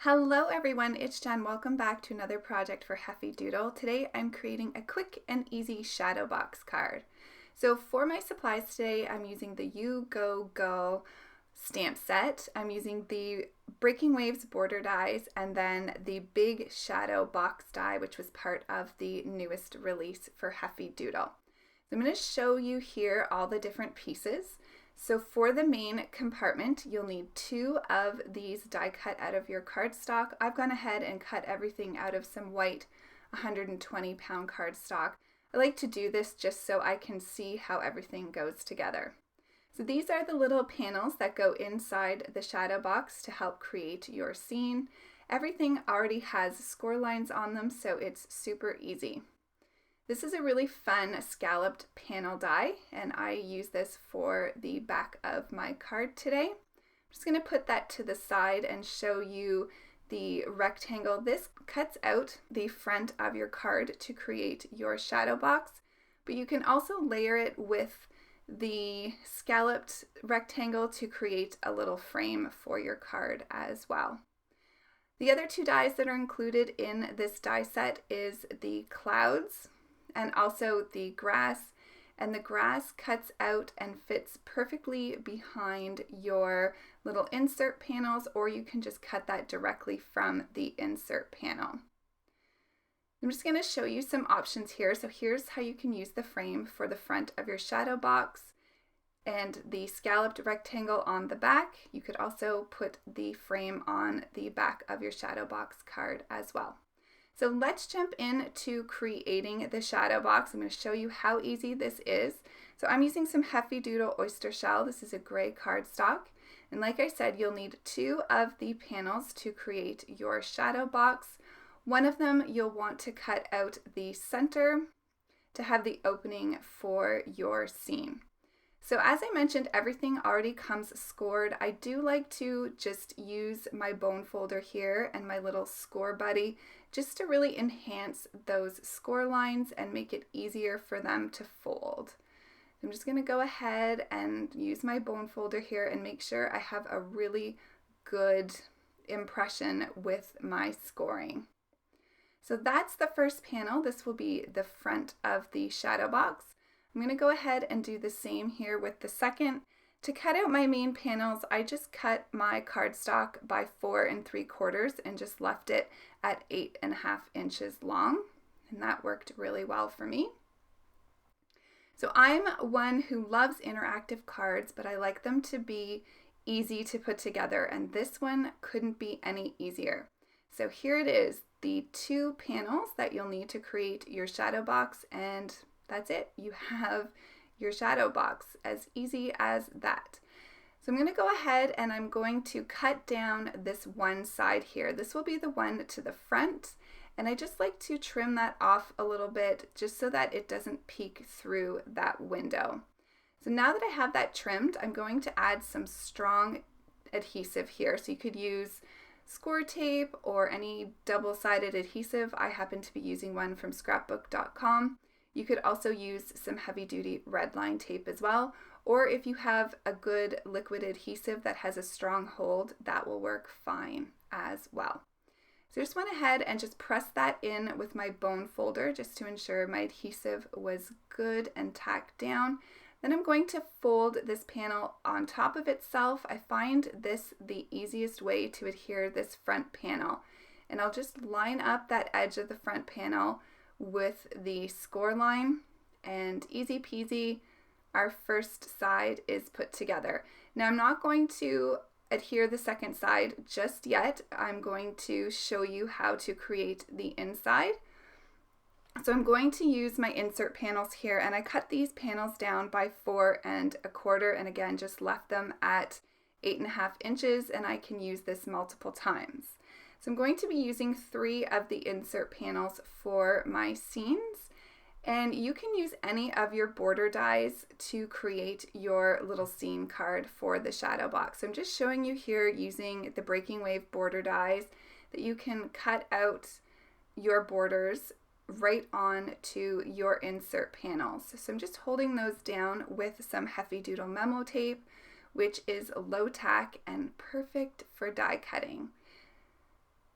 Hello everyone, it's Jen. Welcome back to another project for Heffy Doodle. Today I'm creating a quick and easy shadow box card. So for my supplies today, I'm using the You Go Gull stamp set. I'm using the Breaking Waves border dies and then the big shadow box die, which was part of the newest release for Heffy Doodle. So I'm going to show you here all the different pieces. So for the main compartment, you'll need 2 of these die cut out of your cardstock. I've gone ahead and cut everything out of some white 120-pound cardstock. I like to do this just so I can see how everything goes together. So these are the little panels that go inside the shadow box to help create your scene. Everything already has score lines on them, so it's super easy. This is a really fun scalloped panel die, and I use this for the back of my card today. I'm just going to put that to the side and show you the rectangle. This cuts out the front of your card to create your shadow box, but you can also layer it with the scalloped rectangle to create a little frame for your card as well. The other 2 dies that are included in this die set is the clouds and also the grass, and the grass cuts out and fits perfectly behind your little insert panels, or you can just cut that directly from the insert panel. I'm just going to show you some options here. So here's how you can use the frame for the front of your shadow box and the scalloped rectangle on the back. You could also put the frame on the back of your shadow box card as well. So let's jump into creating the shadow box. I'm going to show you how easy this is. So I'm using some Heffy Doodle oyster shell. This is a gray cardstock. And like I said, you'll need 2 of the panels to create your shadow box. One of them you'll want to cut out the center to have the opening for your scene. So as I mentioned, everything already comes scored. I do like to just use my bone folder here and my little score buddy just to really enhance those score lines and make it easier for them to fold. I'm just going to go ahead and use my bone folder here and make sure I have a really good impression with my scoring. So that's the first panel. This will be the front of the shadow box. I'm going to go ahead and do the same here with the second. To cut out my main panels, I just cut my cardstock by 4 3/4 and just left it at 8.5 inches long, and that worked really well for me. So I'm one who loves interactive cards, but I like them to be easy to put together, and this one couldn't be any easier. So here it is, the 2 panels that you'll need to create your shadow box, and that's it. You have your shadow box, as easy as that. So I'm going to go ahead and I'm going to cut down this one side here. This will be the one to the front, and I just like to trim that off a little bit just so that it doesn't peek through that window. So now that I have that trimmed, I'm going to add some strong adhesive here. So you could use score tape or any double-sided adhesive. I happen to be using one from scrapbook.com. You could also use some heavy-duty red line tape as well, or if you have a good liquid adhesive that has a strong hold, that will work fine as well. So I just went ahead and just pressed that in with my bone folder just to ensure my adhesive was good and tacked down. Then I'm going to fold this panel on top of itself. I find this the easiest way to adhere this front panel, and I'll just line up that edge of the front panel with the score line, and easy peasy, our first side is put together. Now I'm not going to adhere the second side just yet. I'm going to show you how to create the inside. So I'm going to use my insert panels here, and I cut these panels down by 4 1/4, and again just left them at 8.5 inches, and I can use this multiple times. So I'm going to be using 3 of the insert panels for my scenes, and you can use any of your border dies to create your little scene card for the shadow box. So I'm just showing you here using the Breaking Wave border dies that you can cut out your borders right on to your insert panels. So I'm just holding those down with some Heffy Doodle Memo tape, which is low tack and perfect for die cutting.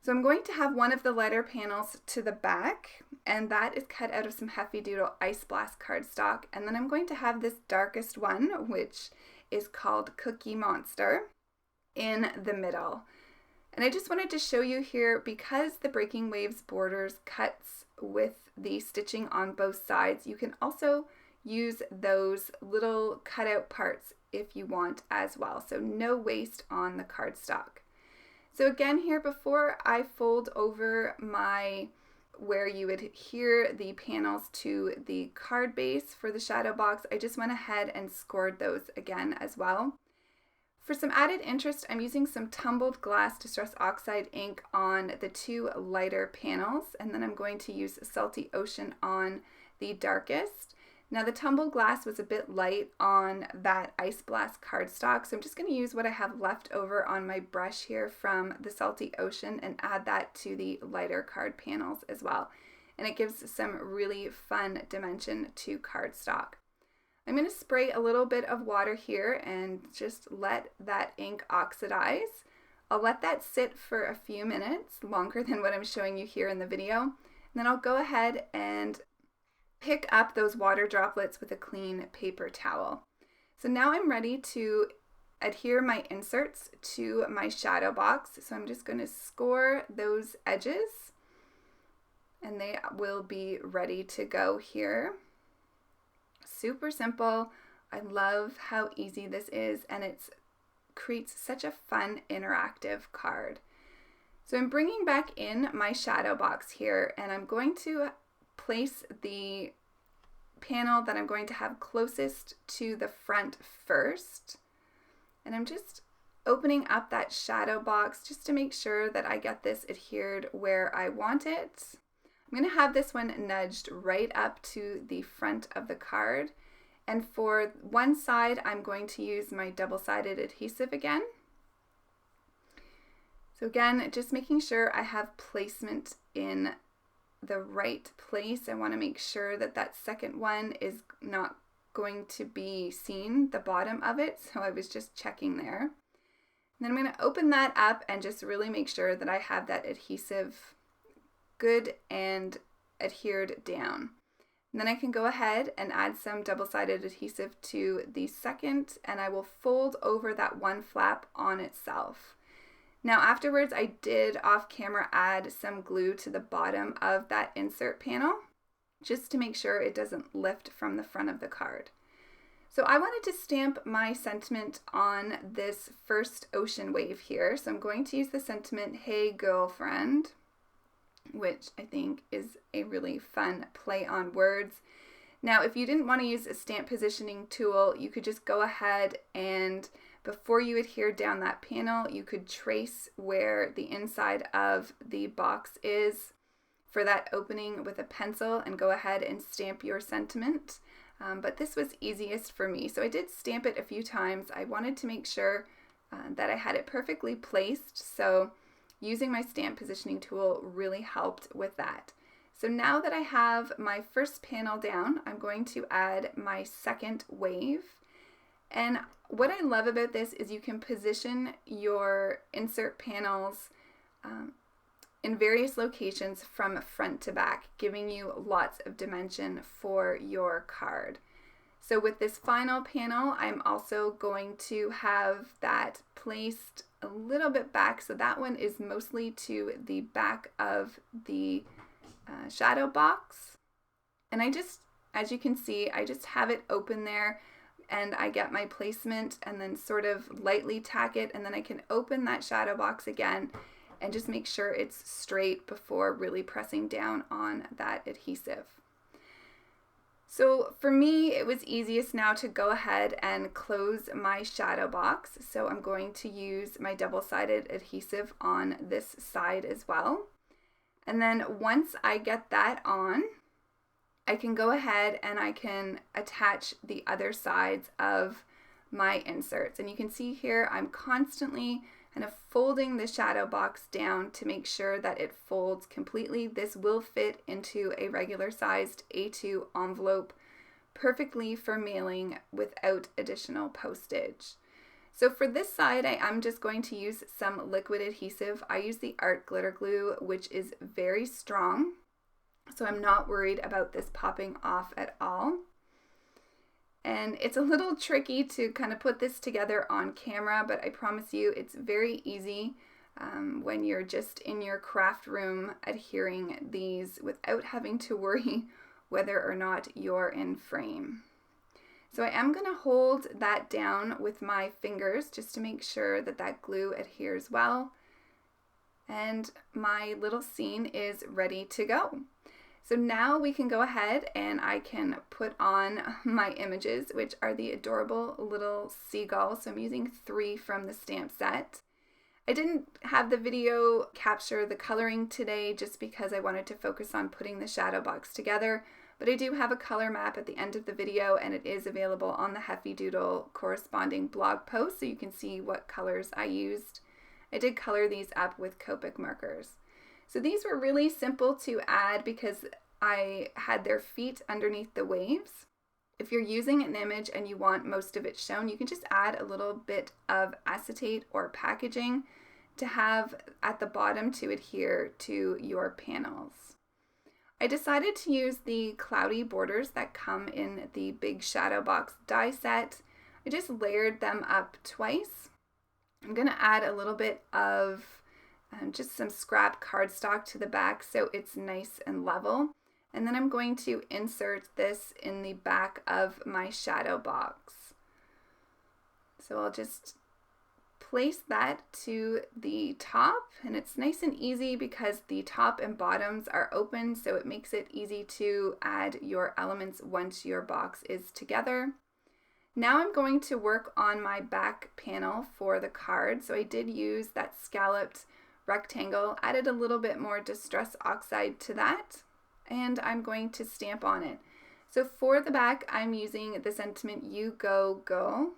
So I'm going to have one of the lighter panels to the back, and that is cut out of some Heffy Doodle Ice Blast cardstock. And then I'm going to have this darkest one, which is called Cookie Monster, in the middle. And I just wanted to show you here, because the Breaking Waves borders cuts with the stitching on both sides, you can also use those little cutout parts if you want as well. So no waste on the cardstock. So again here, before I fold over where you would adhere the panels to the card base for the shadow box, I just went ahead and scored those again as well. For some added interest, I'm using some Tumbled Glass Distress Oxide ink on the two lighter panels, and then I'm going to use Salty Ocean on the darkest. Now the Tumbled Glass was a bit light on that Ice Blast cardstock, so I'm just going to use what I have left over on my brush here from the Salty Ocean and add that to the lighter card panels as well. And it gives some really fun dimension to cardstock. I'm going to spray a little bit of water here and just let that ink oxidize. I'll let that sit for a few minutes, longer than what I'm showing you here in the video. And then I'll go ahead and pick up those water droplets with a clean paper towel. So now I'm ready to adhere my inserts to my shadow box. So I'm just going to score those edges and they will be ready to go here. Super simple. I love how easy this is, and it creates such a fun interactive card. So I'm bringing back in my shadow box here, and I'm going to place the panel that I'm going to have closest to the front first. And I'm just opening up that shadow box just to make sure that I get this adhered where I want it. I'm going to have this one nudged right up to the front of the card. And for one side, I'm going to use my double-sided adhesive again. So again, just making sure I have placement in the right place. I want to make sure that that second one is not going to be seen, the bottom of it. So I was just checking there. And then I'm going to open that up and just really make sure that I have that adhesive good and adhered down. And then I can go ahead and add some double-sided adhesive to the second, and I will fold over that one flap on itself. Now afterwards, I did off camera add some glue to the bottom of that insert panel just to make sure it doesn't lift from the front of the card. So I wanted to stamp my sentiment on this first ocean wave here. So I'm going to use the sentiment, "Hey girlfriend," which I think is a really fun play on words. Now, if you didn't want to use a stamp positioning tool, you could just go ahead and before you adhere down that panel, you could trace where the inside of the box is for that opening with a pencil and go ahead and stamp your sentiment. But this was easiest for me. So I did stamp it a few times. I wanted to make sure that I had it perfectly placed. So using my stamp positioning tool really helped with that. So now that I have my first panel down, I'm going to add my second wave. And what I love about this is you can position your insert panels in various locations from front to back, giving you lots of dimension for your card. So with this final panel, I'm also going to have that placed a little bit back. So that one is mostly to the back of the shadow box. And I just, as you can see, I just have it open there and I get my placement and then sort of lightly tack it, and then I can open that shadow box again and just make sure it's straight before really pressing down on that adhesive. So for me, it was easiest now to go ahead and close my shadow box. So I'm going to use my double-sided adhesive on this side as well. And then once I get that on, I can go ahead and I can attach the other sides of my inserts. And you can see here, I'm constantly kind of folding the shadow box down to make sure that it folds completely. This will fit into a regular sized A2 envelope perfectly for mailing without additional postage. So for this side, I am just going to use some liquid adhesive. I use the Art Glitter Glue, which is very strong, so I'm not worried about this popping off at all. And it's a little tricky to kind of put this together on camera, but I promise you it's very easy when you're just in your craft room adhering these without having to worry whether or not you're in frame. So I am going to hold that down with my fingers just to make sure that that glue adheres well. And my little scene is ready to go. So now we can go ahead and I can put on my images, which are the adorable little seagulls. So I'm using 3 from the stamp set. I didn't have the video capture the coloring today just because I wanted to focus on putting the shadow box together. But I do have a color map at the end of the video, and it is available on the Heffy Doodle corresponding blog post, so you can see what colors I used. I did color these up with Copic markers. So these were really simple to add because I had their feet underneath the waves. If you're using an image and you want most of it shown, you can just add a little bit of acetate or packaging to have at the bottom to adhere to your panels. I decided to use the cloudy borders that come in the big shadow box die set. I just layered them up twice. I'm going to add a little bit of just some scrap cardstock to the back so it's nice and level. And then I'm going to insert this in the back of my shadow box. So I'll just place that to the top, and it's nice and easy because the top and bottoms are open, so it makes it easy to add your elements once your box is together. Now I'm going to work on my back panel for the card. So I did use that scalloped rectangle, added a little bit more Distress Oxide to that, and I'm going to stamp on it. So for the back, I'm using the sentiment You Go, Gull.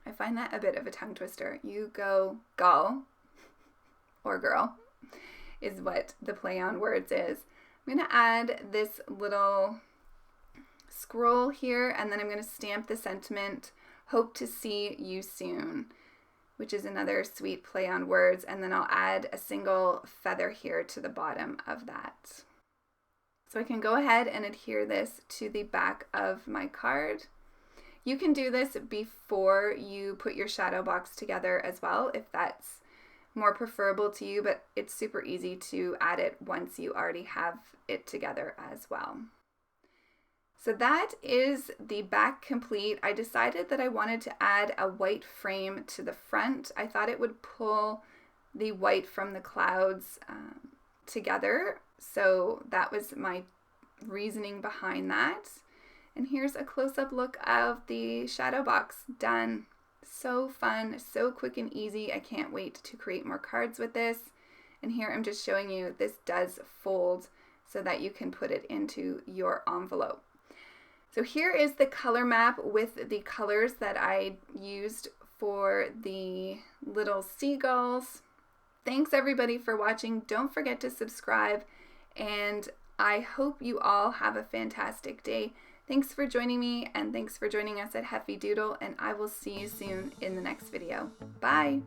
I find that a bit of a tongue twister. You go, Gull, or girl, is what the play on words is. I'm going to add this little scroll here, and then I'm going to stamp the sentiment, Hope to see you soon, which is another sweet play on words, and then I'll add a single feather here to the bottom of that. So I can go ahead and adhere this to the back of my card. You can do this before you put your shadow box together as well, if that's more preferable to you, but it's super easy to add it once you already have it together as well. So that is the back complete. I decided that I wanted to add a white frame to the front. I thought it would pull the white from the clouds together, so that was my reasoning behind that. And here's a close-up look of the shadow box done. So fun, so quick and easy. I can't wait to create more cards with this. And here I'm just showing you this does fold so that you can put it into your envelope. So here is the color map with the colors that I used for the little seagulls. Thanks everybody for watching. Don't forget to subscribe, and I hope you all have a fantastic day. Thanks for joining me, and thanks for joining us at Heffy Doodle, and I will see you soon in the next video. Bye!